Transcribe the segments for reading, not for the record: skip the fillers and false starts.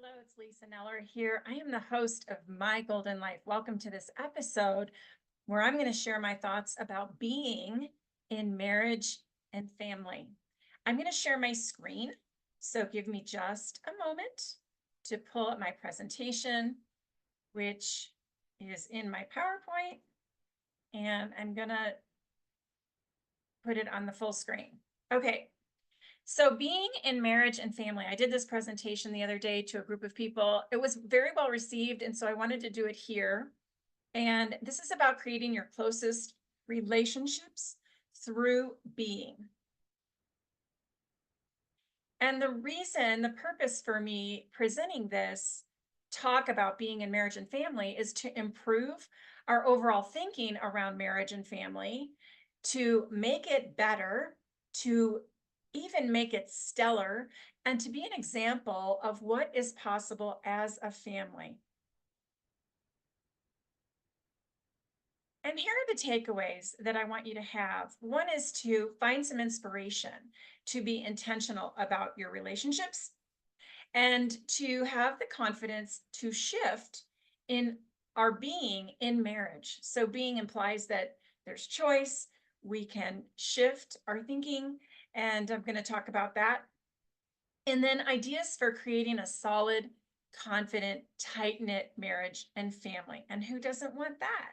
Hello, it's Lisa Neller here. I am the host of My Golden Life. Welcome to this episode where I'm going to share my thoughts about being in marriage and family. I'm going to share my screen, so give me just a moment to pull up my presentation, which is in my PowerPoint, and I'm going to put it on the full screen. Okay. So being in marriage and family, I did this presentation the other day to a group of people. It was very well received, and so I wanted to do it here. And this is about creating your closest relationships through being. And the purpose for me presenting this talk about being in marriage and family is to improve our overall thinking around marriage and family, to make it better, to even make it stellar, and to be an example of what is possible as a family. And here are the takeaways that I want you to have. One is to find some inspiration, to be intentional about your relationships, and to have the confidence to shift in our being in marriage. So being implies that there's choice, we can shift our thinking, and I'm going to talk about that. And then ideas for creating a solid, confident, tight-knit marriage and family. And who doesn't want that?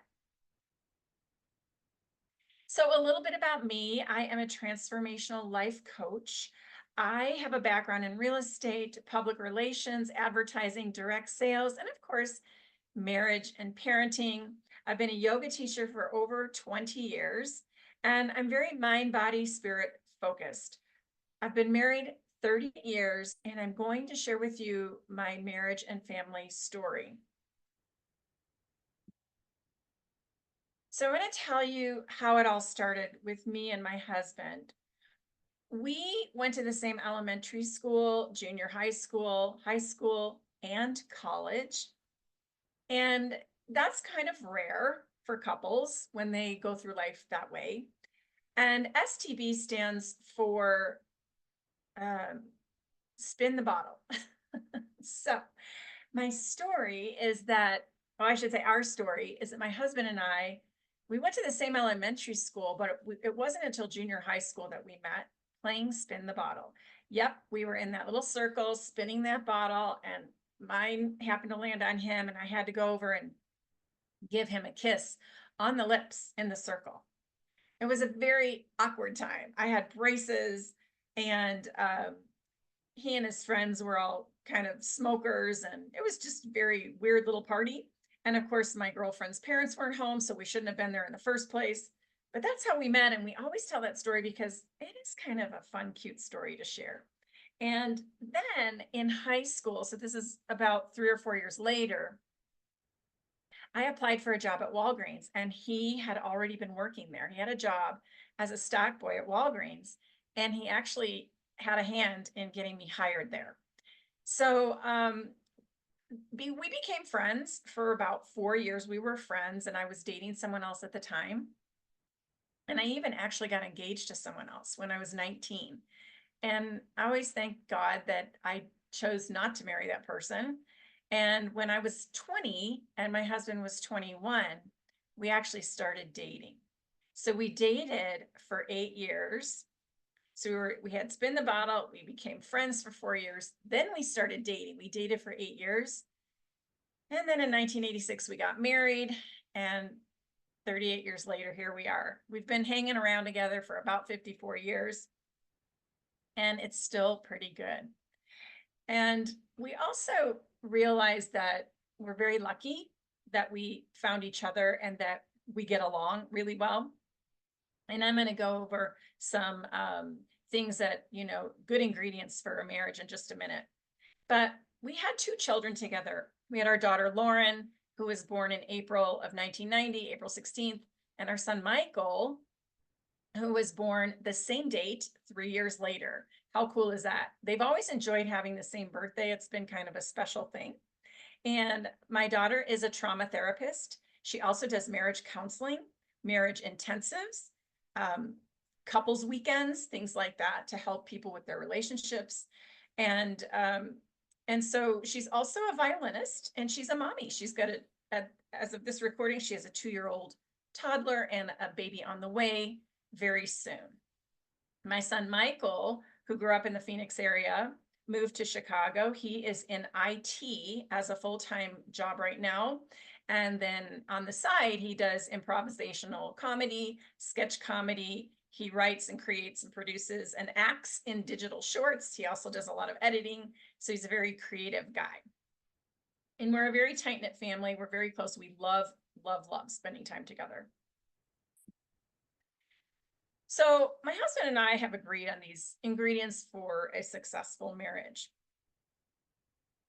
So a little bit about me. I am a transformational life coach. I have a background in real estate, public relations, advertising, direct sales, and of course, marriage and parenting. I've been a yoga teacher for over 20 years, and I'm very mind, body, spirit focused. I've been married 30 years, and I'm going to share with you my marriage and family story. So I'm going to tell you how it all started with me and my husband. We went to the same elementary school, junior high school, and college. And that's kind of rare for couples when they go through life that way. And STB stands for spin the bottle. So my story is that, I should say our story is that my husband and I, we went to the same elementary school, but it wasn't until junior high school that we met playing spin the bottle. Yep, we were in that little circle spinning that bottle, and mine happened to land on him, and I had to go over and give him a kiss on the lips in the circle. It was a very awkward time. I had braces, and he and his friends were all kind of smokers, and it was just a very weird little party. And of course, my girlfriend's parents weren't home, so we shouldn't have been there in the first place. But that's how we met, and we always tell that story because it is kind of a fun, cute story to share. And then in high school, so this is about 3 or 4 years later, I applied for a job at Walgreens, and he had already been working there. He had a job as a stock boy at Walgreens, and he actually had a hand in getting me hired there. So we became friends for about 4 years. We were friends, and I was dating someone else at the time. And I even actually got engaged to someone else when I was 19. And I always thank God that I chose not to marry that person. And when I was 20 and my husband was 21, we actually started dating. So we dated for 8 years. So we had spin the bottle, we became friends for 4 years. Then we started dating. We dated for 8 years. And then in 1986, we got married, and 38 years later, here we are. We've been hanging around together for about 54 years, and it's still pretty good. And we also realized that we're very lucky that we found each other and that we get along really well. And I'm going to go over some things that, good ingredients for a marriage in just a minute. But we had 2 children together. We had our daughter, Lauren, who was born in April of 1990, April 16th, and our son, Michael, who was born the same date 3 years later. How cool is that? They've always enjoyed having the same birthday. It's been kind of a special thing. And my daughter is a trauma therapist. She also does marriage counseling, marriage intensives, couples weekends, things like that, to help people with their relationships. And And so she's also a violinist and she's a mommy. She's got as of this recording, she has a 2-year-old toddler and a baby on the way very soon. My son, Michael, who grew up in the Phoenix area, moved to Chicago. He is in IT as a full-time job right now. And then on the side, he does improvisational comedy, sketch comedy. He writes and creates and produces and acts in digital shorts. He also does a lot of editing. So he's a very creative guy. And we're a very tight-knit family. We're very close. We love, love, love spending time together. So my husband and I have agreed on these ingredients for a successful marriage.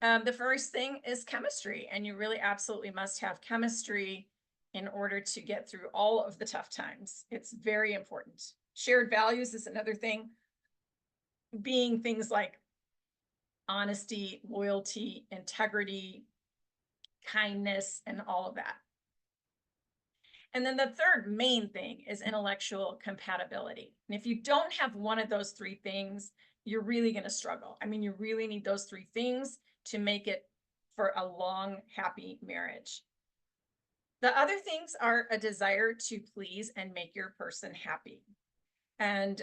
The first thing is chemistry, and you really absolutely must have chemistry in order to get through all of the tough times. It's very important. Shared values is another thing, being things like honesty, loyalty, integrity, kindness, and all of that. And then the third main thing is intellectual compatibility. And if you don't have one of those three things, you're really going to struggle. I mean, you really need those three things to make it for a long, happy marriage. The other things are a desire to please and make your person happy. And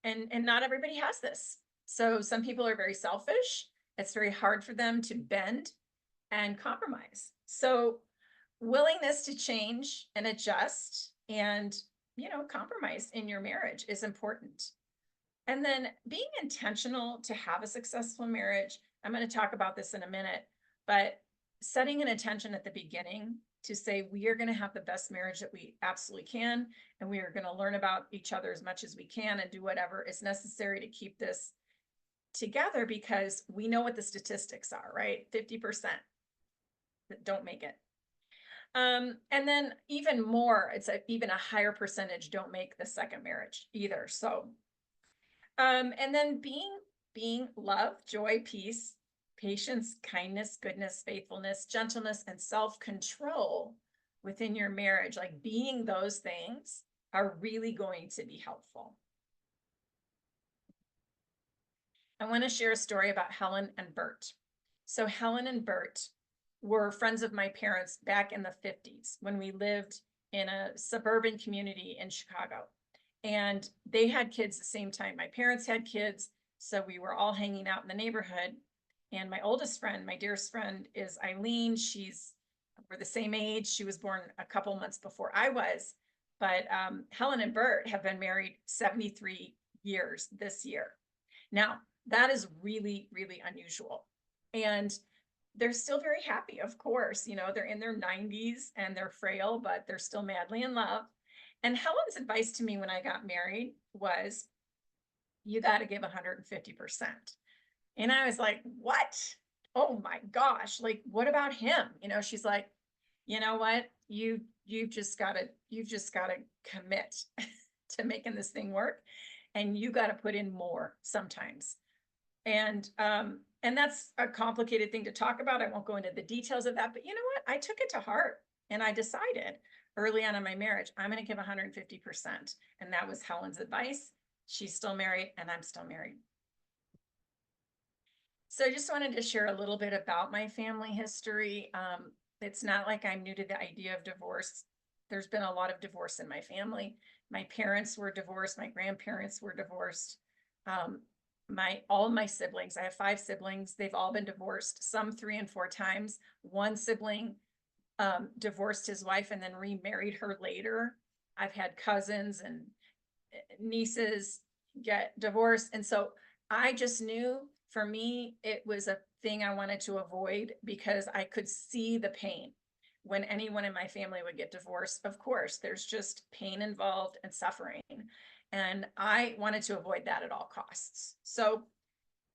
not everybody has this. So some people are very selfish. It's very hard for them to bend and compromise. So willingness to change and adjust and, compromise in your marriage is important. And then being intentional to have a successful marriage. I'm going to talk about this in a minute, but setting an intention at the beginning to say, we are going to have the best marriage that we absolutely can. And we are going to learn about each other as much as we can and do whatever is necessary to keep this together, because we know what the statistics are, right? 50% that don't make it. And then even more, it's even a higher percentage don't make the second marriage either. So, and then being love, joy, peace, patience, kindness, goodness, faithfulness, gentleness, and self-control within your marriage, like being those things are really going to be helpful. I want to share a story about Helen and Bert. So Helen and Bert were friends of my parents back in the 50s when we lived in a suburban community in Chicago. And they had kids the same time my parents had kids. So we were all hanging out in the neighborhood. And my oldest friend, my dearest friend, is Eileen. We're the same age. She was born a couple months before I was. But Helen and Bert have been married 73 years this year. Now, that is really, really unusual. And they're still very happy, of course. They're in their 90s and they're frail, but they're still madly in love. And Helen's advice to me when I got married was, you got to give 150%. And I was like, what? Oh my gosh. Like, what about him? She's like, you know what? You've just got to commit to making this thing work. And you got to put in more sometimes. And that's a complicated thing to talk about. I won't go into the details of that, but you know what? I took it to heart and I decided early on in my marriage, I'm going to give 150%. And that was Helen's advice. She's still married and I'm still married. So I just wanted to share a little bit about my family history. It's not like I'm new to the idea of divorce. There's been a lot of divorce in my family. My parents were divorced. My grandparents were divorced. All my siblings, I have 5 siblings. They've all been divorced, some 3 and 4 times. One sibling divorced his wife and then remarried her later. I've had cousins and nieces get divorced. And so I just knew, for me, it was a thing I wanted to avoid because I could see the pain when anyone in my family would get divorced. Of course, there's just pain involved and suffering. And I wanted to avoid that at all costs. So,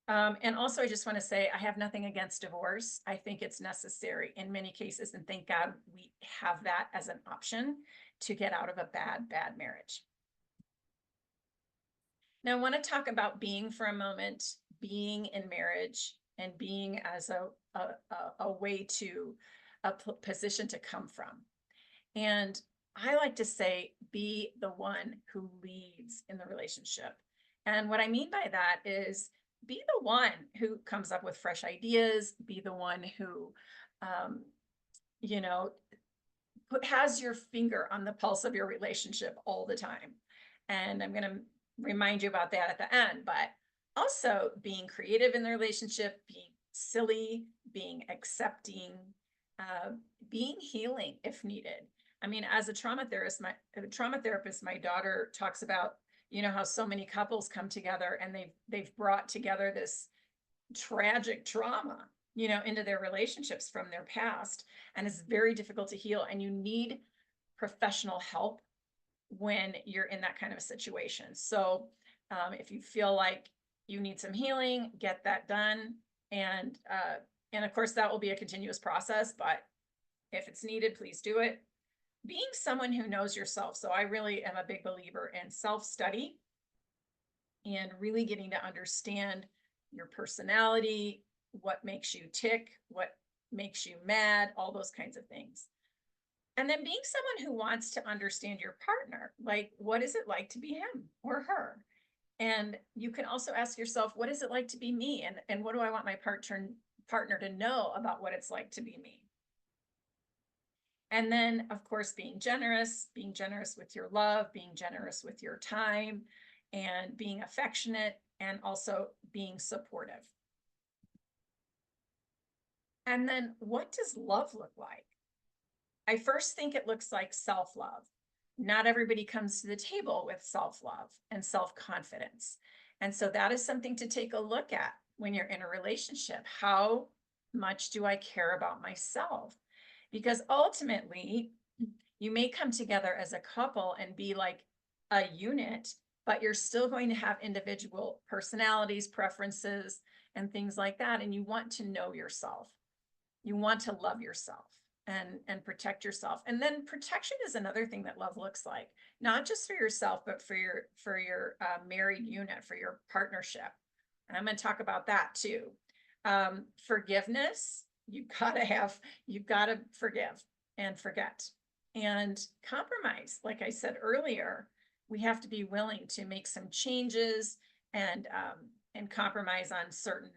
and also I just want to say, I have nothing against divorce. I think it's necessary in many cases. And thank God we have that as an option to get out of a bad, bad marriage. Now I want to talk about being for a moment, being in marriage and being as a way to a position to come from. And I like to say, be the one who leads in the relationship. And what I mean by that is be the one who comes up with fresh ideas, be the one who, um, you know, has your finger on the pulse of your relationship all the time. And I'm going to remind you about that at the end, but also being creative in the relationship, being silly, being accepting, uh, being healing if needed. I mean, as a trauma therapist, my daughter talks about, how so many couples come together and they've brought together this tragic trauma, into their relationships from their past. And it's very difficult to heal. And you need professional help when you're in that kind of a situation. So if you feel like you need some healing, get that done. And of course, that will be a continuous process, but if it's needed, please do it. Being someone who knows yourself. So I really am a big believer in self-study and really getting to understand your personality, what makes you tick, what makes you mad, all those kinds of things. And then being someone who wants to understand your partner, like, what is it like to be him or her? And you can also ask yourself, what is it like to be me? And what do I want my partner to know about what it's like to be me? And then, of course, being generous with your love, being generous with your time, and being affectionate, and also being supportive. And then what does love look like? I first think it looks like self-love. Not everybody comes to the table with self-love and self-confidence. And so that is something to take a look at when you're in a relationship. How much do I care about myself? Because ultimately, you may come together as a couple and be like a unit, but you're still going to have individual personalities, preferences, and things like that. And you want to know yourself. You want to love yourself and protect yourself. And then protection is another thing that love looks like, not just for yourself, but for your married unit, for your partnership. And I'm going to talk about that too. Forgiveness, you've got to forgive and forget. And compromise, like I said earlier, we have to be willing to make some changes and compromise on certain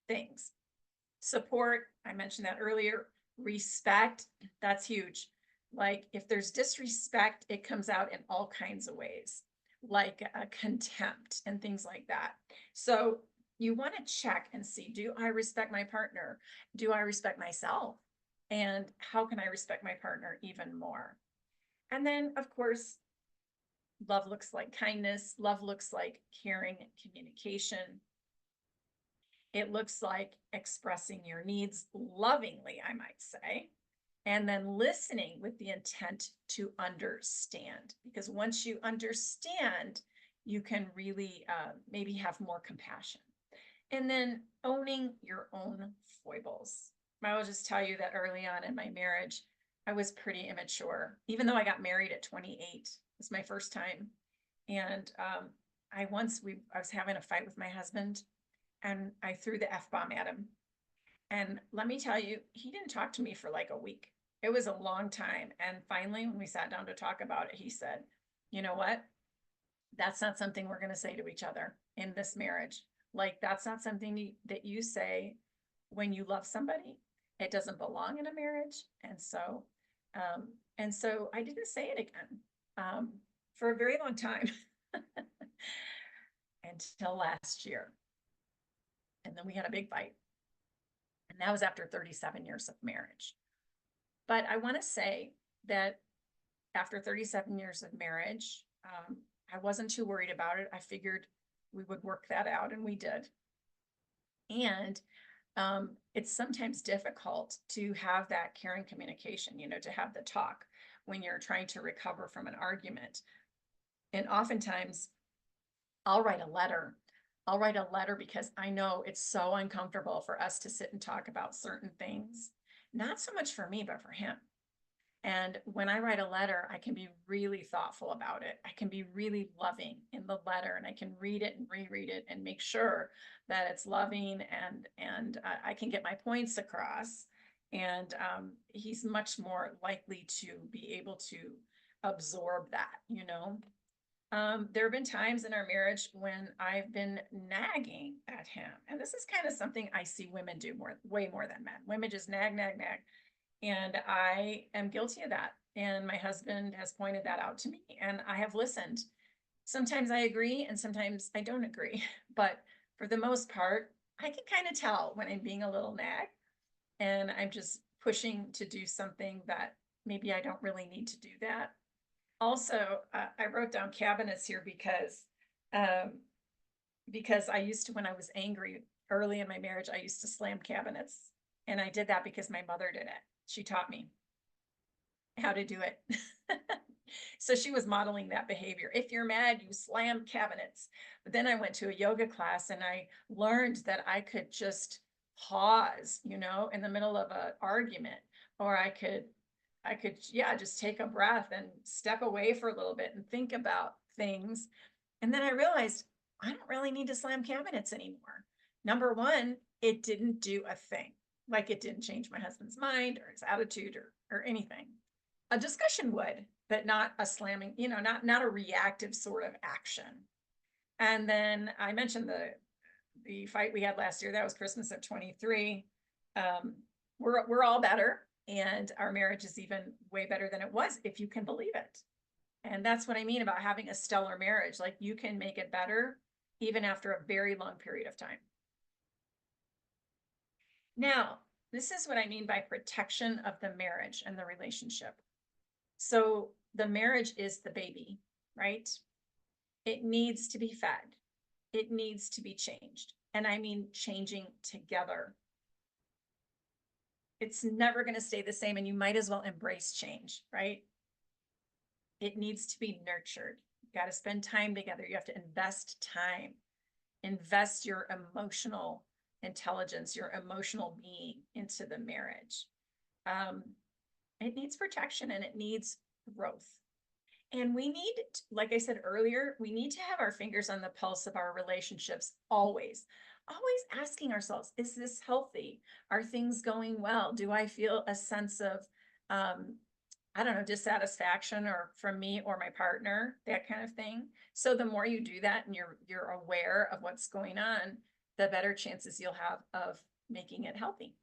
things. Support, I mentioned that earlier. Respect, that's huge. Like if there's disrespect, it comes out in all kinds of ways, like contempt and things like that. So you want to check and see, do I respect my partner? Do I respect myself? And how can I respect my partner even more? And then, of course, love looks like kindness. Love looks like caring and communication. It looks like expressing your needs lovingly, I might say, and then listening with the intent to understand. Because once you understand, you can really maybe have more compassion. And then owning your own foibles. I will just tell you that early on in my marriage, I was pretty immature, even though I got married at 28. It was my first time. And I was having a fight with my husband and I threw the F-bomb at him. And let me tell you, he didn't talk to me for like a week. It was a long time. And finally, when we sat down to talk about it, he said, you know what? That's not something we're going to say to each other in this marriage. Like, that's not something that you say when you love somebody. It doesn't belong in a marriage. And so I didn't say it again for a very long time until last year. And then we had a big fight. And that was after 37 years of marriage. But I want to say that after 37 years of marriage, I wasn't too worried about it. I figured we would work that out, and we did. And it's sometimes difficult to have that caring communication, to have the talk when you're trying to recover from an argument. And oftentimes I'll write a letter. I'll write a letter because I know it's so uncomfortable for us to sit and talk about certain things, not so much for me, but for him. And when I write a letter, I can be really thoughtful about it. I can be really loving in the letter, and I can read it and reread it and make sure that it's loving, and I can get my points across. And he's much more likely to be able to absorb that. There have been times in our marriage when I've been nagging at him. And this is kind of something I see women do way more than men. Women just nag, nag, nag. And I am guilty of that. And my husband has pointed that out to me, and I have listened. Sometimes I agree and sometimes I don't agree. But for the most part, I can kind of tell when I'm being a little nag and I'm just pushing to do something that maybe I don't really need to do that. Also, I wrote down cabinets here um, because I used to, when I was angry early in my marriage, I used to slam cabinets. And I did that because my mother did it. She taught me how to do it. So she was modeling that behavior. If you're mad, you slam cabinets. But then I went to a yoga class and I learned that I could just pause, in the middle of an argument, or yeah, just take a breath and step away for a little bit and think about things. And then I realized I don't really need to slam cabinets anymore. Number one, it didn't do a thing. Like, it didn't change my husband's mind or his attitude or anything. A discussion would, but not a slamming, not a reactive sort of action. And then I mentioned the fight we had last year. That was Christmas of 23. We're all better, and our marriage is even way better than it was, if you can believe it. And that's what I mean about having a stellar marriage. Like, you can make it better even after a very long period of time. Now, this is what I mean by protection of the marriage and the relationship. So the marriage is the baby, right? It needs to be fed. It needs to be changed. And I mean changing together. It's never going to stay the same, and you might as well embrace change, right? It needs to be nurtured. You got to spend time together. You have to invest time, invest your emotional intelligence, your emotional being into the marriage. It needs protection and it needs growth. And we need, like I said earlier, we need to have our fingers on the pulse of our relationships always. Always asking ourselves, is this healthy? Are things going well? Do I feel a sense of, I don't know, dissatisfaction or from me or my partner, that kind of thing. So the more you do that and you're aware of what's going on, the better chances you'll have of making it healthy.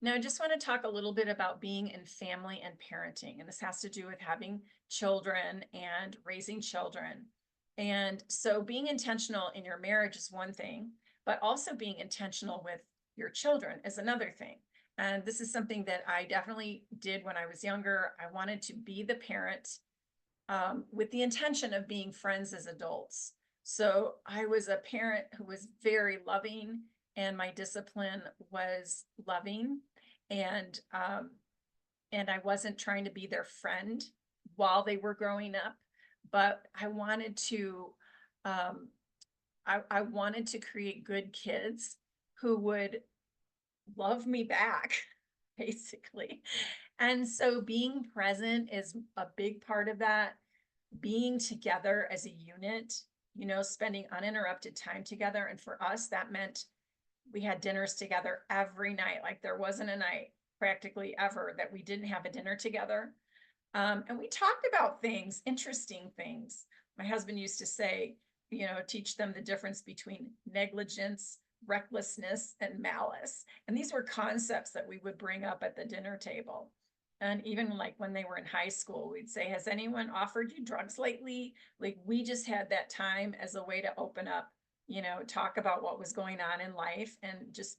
Now, I just want to talk a little bit about being in family and parenting, and this has to do with having children and raising children. And so being intentional in your marriage is one thing, but also being intentional with your children is another thing. And this is something that I definitely did when I was younger. I wanted to be the parent with the intention of being friends as adults. So I was a parent who was very loving, and my discipline was loving, and I wasn't trying to be their friend while they were growing up, but I wanted to I wanted to create good kids who would love me back, basically. And so being present is a big part of that. Being together as a unit, spending uninterrupted time together. And for us, that meant we had dinners together every night. Like, there wasn't a night practically ever that we didn't have a dinner together. And we talked about things, interesting things. My husband used to say, teach them the difference between negligence, recklessness, and malice. And these were concepts that we would bring up at the dinner table. And even like when they were in high school, we'd say, has anyone offered you drugs lately? Like, we just had that time as a way to open up, talk about what was going on in life, and just,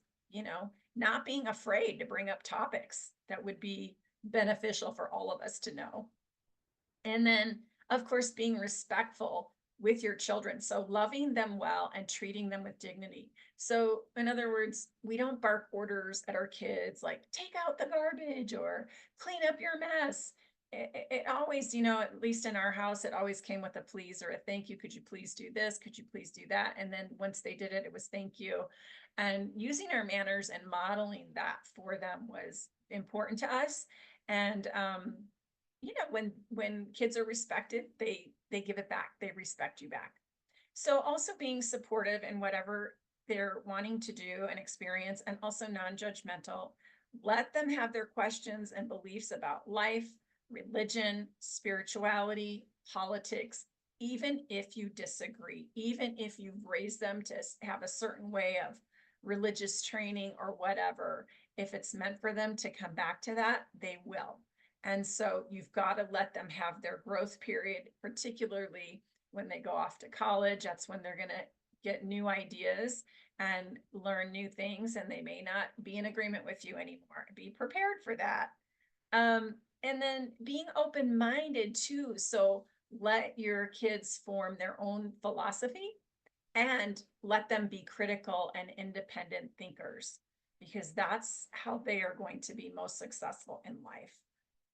not being afraid to bring up topics that would be beneficial for all of us to know. And then, of course, being respectful with your children. So loving them well and treating them with dignity. So in other words, we don't bark orders at our kids like, take out the garbage or clean up your mess. It always, at least in our house, it always came with a please or a thank you. Could you please do this? Could you please do that? And then once they did it, it was thank you. And using our manners and modeling that for them was important to us. And when kids are respected, they give it back. They respect you back. So also being supportive in whatever they're wanting to do and experience, and also non-judgmental. Let them have their questions and beliefs about life, religion, spirituality, politics, even if you disagree, even if you've raised them to have a certain way of religious training or whatever, if it's meant for them to come back to that, they will. And so you've got to let them have their growth period, particularly when they go off to college. That's when they're going to get new ideas and learn new things, and they may not be in agreement with you anymore. Be prepared for that. And then being open-minded too. So let your kids form their own philosophy and let them be critical and independent thinkers, because that's how they are going to be most successful in life.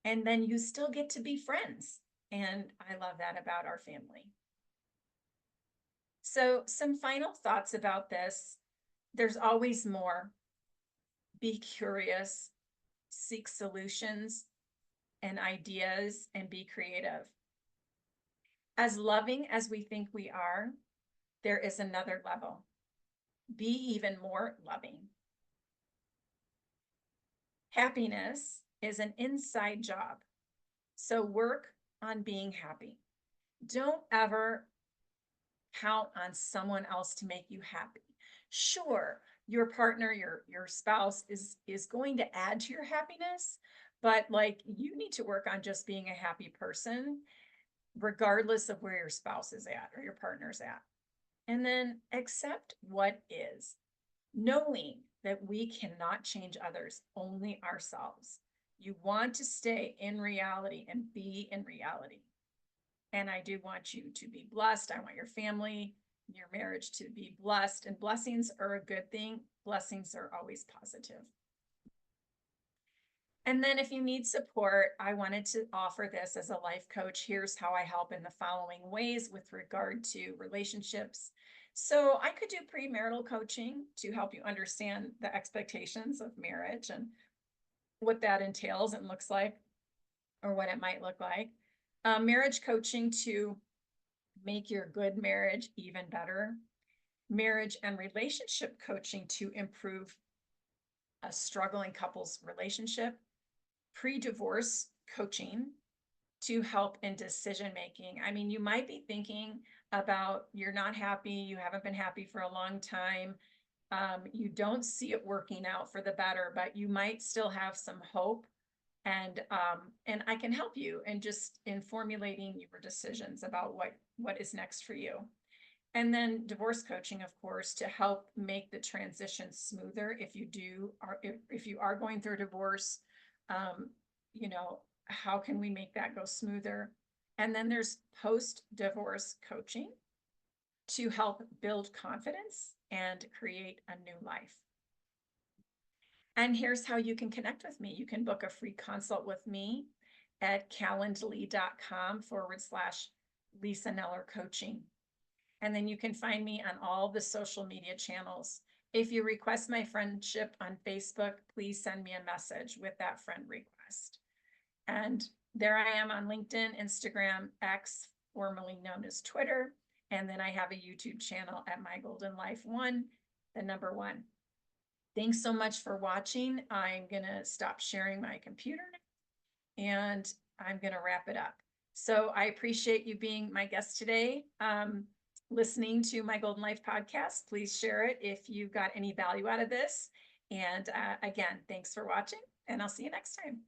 And then you still get to be friends. And I love that about our family. So some final thoughts about this. There's always more. Be curious, seek solutions and ideas, and be creative. As loving as we think we are, there is another level. Be even more loving. Happiness is an inside job. So work on being happy. Don't ever count on someone else to make you happy. Sure, your partner, your spouse is going to add to your happiness, but like you need to work on just being a happy person, regardless of where your spouse is at or your partner's at. And then accept what is, knowing that we cannot change others, only ourselves. You want to stay in reality and be in reality. And I do want you to be blessed. I want your family, your marriage to be blessed. And blessings are a good thing. Blessings are always positive. And then if you need support, I wanted to offer this as a life coach. Here's how I help in the following ways with regard to relationships. So I could do premarital coaching to help you understand the expectations of marriage and what that entails and looks like, or what it might look like. Marriage coaching to make your good marriage even better. Marriage and relationship coaching to improve a struggling couple's relationship. Pre-divorce coaching to help in decision making. I mean, you might be thinking about you're not happy, you haven't been happy for a long time, you don't see it working out for the better, but you might still have some hope. And I can help you in formulating your decisions about what is next for you. And then divorce coaching, of course, to help make the transition smoother if you are going through a divorce. How can we make that go smoother? And then there's post-divorce coaching to help build confidence and create a new life. And here's how you can connect with me. You can book a free consult with me at calendly.com/Lisa Neller Coaching. And then you can find me on all the social media channels. If you request my friendship on Facebook, please send me a message with that friend request. And there I am on LinkedIn, Instagram, X, formerly known as Twitter. And then I have a YouTube channel at My Golden Life 1, the number 1. Thanks so much for watching. I'm going to stop sharing my computer now, and I'm going to wrap it up. So I appreciate you being my guest today. Listening to My Golden Life podcast. Please share it if you got any value out of this. And again, thanks for watching, and I'll see you next time.